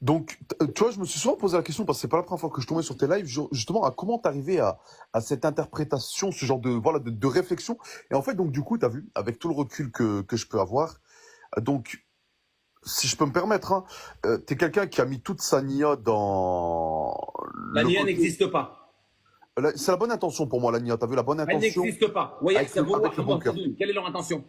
Donc, tu vois, je me suis souvent posé la question, parce que c'est pas la première fois que je tombais sur tes lives, justement, à comment t'arriver à cette interprétation, ce genre de, voilà, de réflexion. Et en fait, donc, du coup, t'as vu, avec tout le recul que je peux avoir, donc, si je peux me permettre, hein, t'es quelqu'un qui a mis toute sa nia dans La le nia côté. n'existe pas. C'est la bonne intention pour moi, la nia. T'as vu la bonne Elle intention n'existe pas. avec le bon cœur. Quelle est leur intention?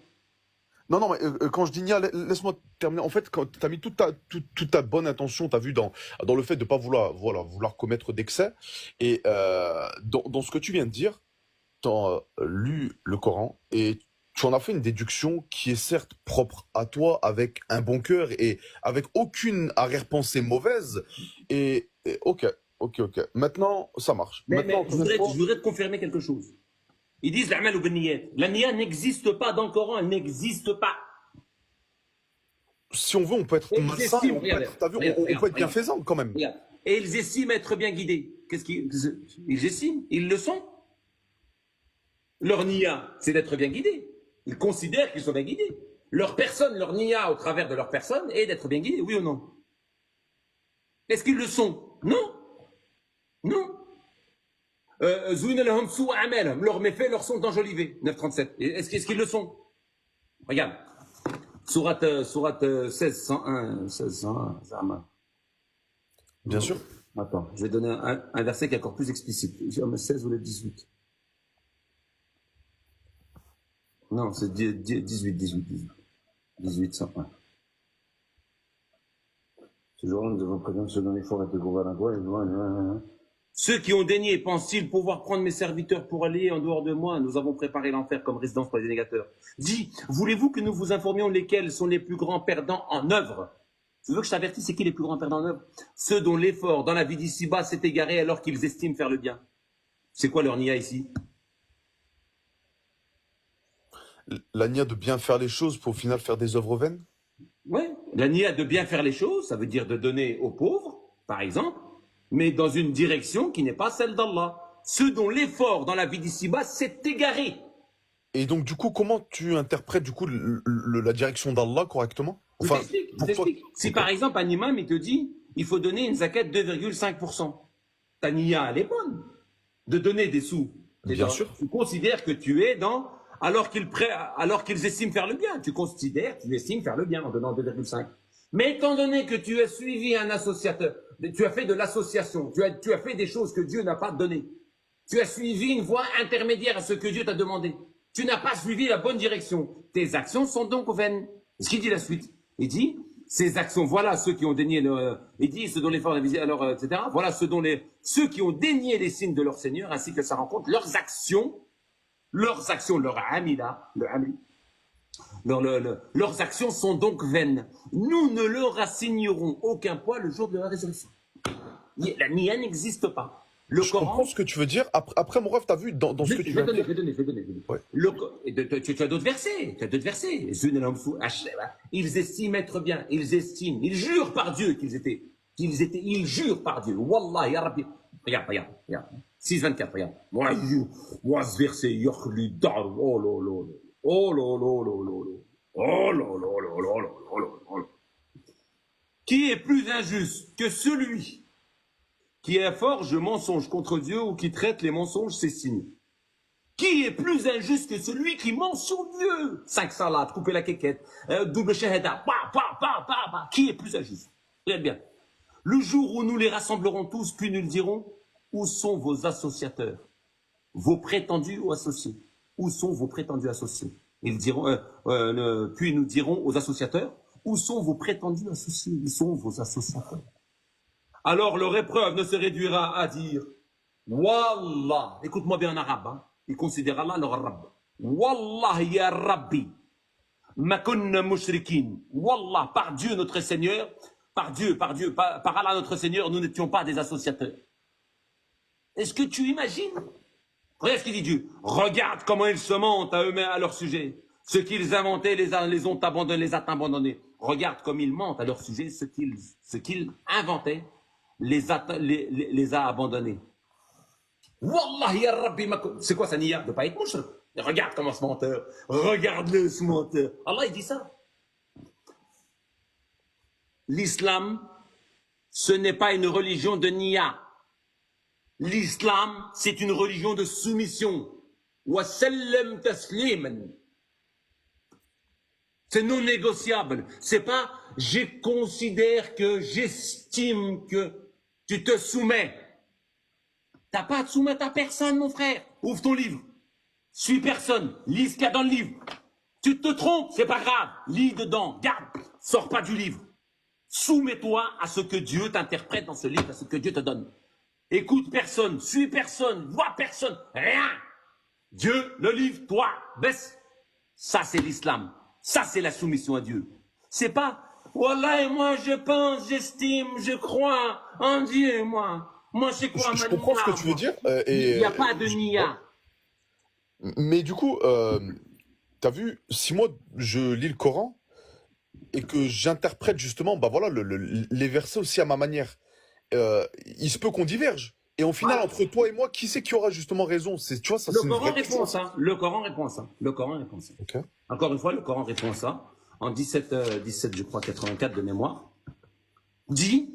Non, non, mais quand je dis nia, laisse-moi terminer. En fait, quand tu as mis toute ta bonne intention, tu as vu dans le fait de ne pas vouloir, voilà, vouloir commettre d'excès. Et dans ce que tu viens de dire, tu as lu le Coran et tu en as fait une déduction qui est certes propre à toi, avec un bon cœur et avec aucune arrière-pensée mauvaise. Ok, ok, ok. Maintenant, ça marche. Maintenant, Mais encore une fois, je voudrais te confirmer quelque chose. Ils disent l'a'mal ou binniyat. La nia n'existe pas dans le Coran, elle n'existe pas. si on veut, on peut être Et ils malsain et estiment, on peut regardez, être, t'as vu, on peut regarde, être regarde, bienfaisant quand même. regarde. Et ils estiment être bien guidés. Qu'est-ce qu'ils ils estiment? Ils le sont. Leur nia, c'est d'être bien guidés. Ils considèrent qu'ils sont bien guidés. Leur personne, leur nia au travers de leur personne est d'être bien guidés, oui ou non? Est-ce qu'ils le sont? Non. Non. Leurs méfaits leur sont enjolivés. 937. Est-ce qu'ils le sont? Regarde. Sourate 16, 101, 16, 101, Zama. Bien sûr. Attends, je vais donner un verset qui est encore plus explicite. Le 16 ou le 18? Non, c'est 18, 101. Ce jour-là, nous devons prévenir ceux dont l'effort était couvert d'un poids. Ceux qui ont daigné pensent-ils pouvoir prendre mes serviteurs pour aller en dehors de moi? Nous avons préparé l'enfer comme résidence pour les dénégateurs. Dis, voulez-vous que nous vous informions lesquels sont les plus grands perdants en œuvre? Tu veux que je t'avertisse, c'est qui les plus grands perdants en œuvre? Ceux dont l'effort dans la vie d'ici-bas s'est égaré alors qu'ils estiment faire le bien. C'est quoi leur nia ici? La nia de bien faire les choses pour au final faire des œuvres vaines. Ouais, la nia de bien faire les choses, ça veut dire de donner aux pauvres, par exemple, mais dans une direction qui n'est pas celle d'Allah. Ceux dont l'effort dans la vie d'ici-bas s'est égaré. Et donc, du coup, comment tu interprètes du coup la direction d'Allah correctement? Je Enfin, t'explique, je pour toi. t'explique. Si Ok. par exemple un imam il te dit il faut donner une zakat de 2,5%, ta nia elle est bonne de donner des sous. Bien sûr. Tu considères que tu es dans alors qu'ils estiment faire le bien. Tu estimes faire le bien en donnant 2,5. Mais étant donné que tu as suivi un associateur, tu as fait de l'association, tu as fait des choses que Dieu n'a pas données. Tu as suivi une voie intermédiaire à ce que Dieu t'a demandé. Tu n'as pas suivi la bonne direction. Tes actions sont donc vaines. Ce qu'il dit la suite. Il dit, ces actions, voilà ceux qui ont dénié il dit, ceux dont l'effort alors, etc. Voilà ceux qui ont dénié les signes de leur Seigneur, ainsi que sa rencontre, leurs actions, leur amila, leurs actions sont donc vaines. Nous ne leur assignerons aucun poids le jour de la résurrection. La nia n'existe pas. Le Je Coran. comprends ce que tu veux dire. Après mon rêve, t'as vu dans ce que tu Je vais viens de donner. dire. Ouais. Tu as d'autres versets. Ils estiment être bien. Ils jurent par Dieu ils jurent par Dieu. Wallah, ya Rabbi. Regarde. 6,24, regarde. Moi, ce verset, Yochli Dar. Oh là là. Oh là là là là là. Oh là là là là là là là. Qui est plus injuste que celui qui forge mensonge contre Dieu ou qui traite les mensonges ses signes? Qui est plus injuste que celui qui ment sur Dieu? 5 salades, couper la quéquette, double shahada, Qui est plus injuste? Regarde bien. Le jour où nous les rassemblerons tous, puis nous dirons, où sont vos associateurs? Vos prétendus ou associés? Où sont vos prétendus associés? Ils diront, puis nous dirons aux associateurs, où sont vos prétendus associés? Où sont vos associateurs? Alors leur épreuve ne se réduira à dire Wallah, écoute-moi bien en arabe, hein. Ils considèrent Allah leur Rabb. Wallah ya Rabbi, ma kunna mushrikin. Wallah, par Dieu notre Seigneur, par Allah notre Seigneur, nous n'étions pas des associateurs. Est-ce que tu imagines? Regarde ce qu'il dit Dieu. Regarde comment ils se mentent à eux-mêmes, à leur sujet. Ce qu'ils inventaient les ont abandonnés, les a abandonnés. Regarde comme ils mentent à leur sujet. Ce qu'ils inventaient les a abandonnés. Wallah ya Rabbi, c'est quoi sa niya? De ne pas être mouchrik. Regarde comment ce menteur. Regarde-le, ce menteur. Allah, il dit ça. L'islam, ce n'est pas une religion de niya. L'islam, c'est une religion de soumission. Wa sallam tasliman. C'est non négociable. C'est pas je considère que, j'estime que tu te soumets. T'as pas à te soumettre à personne, mon frère. Ouvre ton livre. Suis personne. Lis ce qu'il y a dans le livre. Tu te trompes, c'est pas grave. Lis dedans. Garde. Sors pas du livre. Soumets-toi à ce que Dieu t'interprète dans ce livre, à ce que Dieu te donne. Écoute personne, suis personne, vois personne, rien. Dieu, le livre, toi, baisse. Ça, c'est l'islam. Ça, c'est la soumission à Dieu. C'est pas, Wallah, moi, je pense, j'estime, je crois en Dieu, moi. Moi, je crois en Je ma comprends ce que niya, tu veux moi. dire. Il n'y a pas de Ouais. niya. Mais du coup, t'as vu, si moi je lis le Coran et que j'interprète justement, bah voilà, les versets aussi à ma manière, il se peut qu'on diverge. Et au final, Voilà. entre toi et moi, qui c'est qui aura justement raison? C'est, tu vois, ça Le c'est une Coran vraie répond question. à ça. Le Coran répond à ça. Le Coran répond à ça. Ok. Encore une fois, le Coran répond à ça. En 17, je crois, 84 de mémoire. Dis,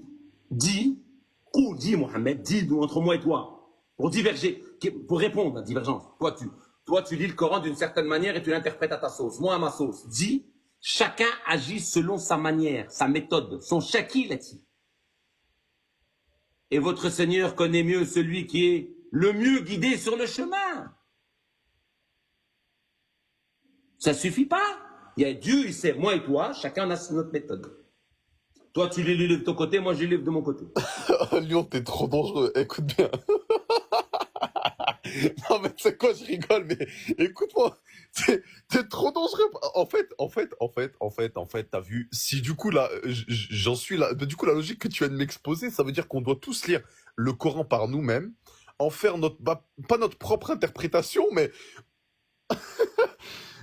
Mohamed, dis entre moi et toi, pour diverger, pour répondre à la divergence. Toi, tu lis le Coran d'une certaine manière et tu l'interprètes à ta sauce. Moi, à ma sauce. Dis, chacun agit selon sa manière, sa méthode, son shaki là-dessus. Et votre Seigneur connaît mieux celui qui est le mieux guidé sur le chemin. Ça suffit pas. Il y a Dieu, il sait, moi et toi, chacun a notre méthode. Toi, tu lis le livre de ton côté, moi, je lis le livre de mon côté. Lyon, t'es trop dangereux. Écoute bien. Non, mais c'est quoi, je rigole, mais écoute-moi. T'es trop dangereux. En fait, t'as vu, si du coup, là, j'en suis là, du coup, la logique que tu viens de m'exposer, ça veut dire qu'on doit tous lire le Coran par nous-mêmes, en faire notre, bah, pas notre propre interprétation, mais,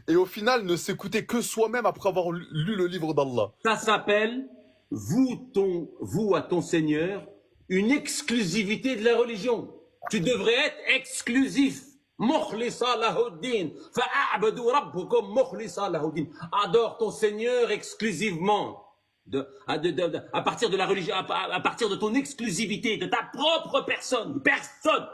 et au final, ne s'écouter que soi-même après avoir lu le livre d'Allah. Ça s'appelle, vous à ton Seigneur, une exclusivité de la religion. Tu devrais être exclusif. Mukhlisa lahuddin. Fa'a'budu rabbukum mukhlisa lahuddin. Adore ton Seigneur exclusivement. À partir de la religion, à partir de ton exclusivité, de ta propre personne. Personne.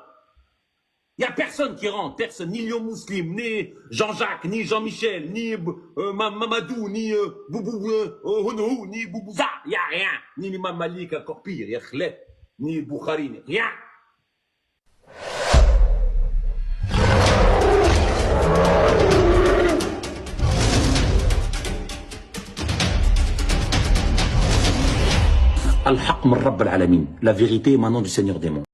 Il n'y a personne qui rentre, personne, ni Lyon Muslim, ni Jean-Jacques, ni Jean-Michel, ni Mamadou, ni Honou, ni Boubouza, il n'y a rien. Ni l'imam Malik, encore pire, il y a Khled, ni Bukhari, rien. Al-Haqq min Rabb al-Alamin, la vérité émanant du Seigneur des mondes.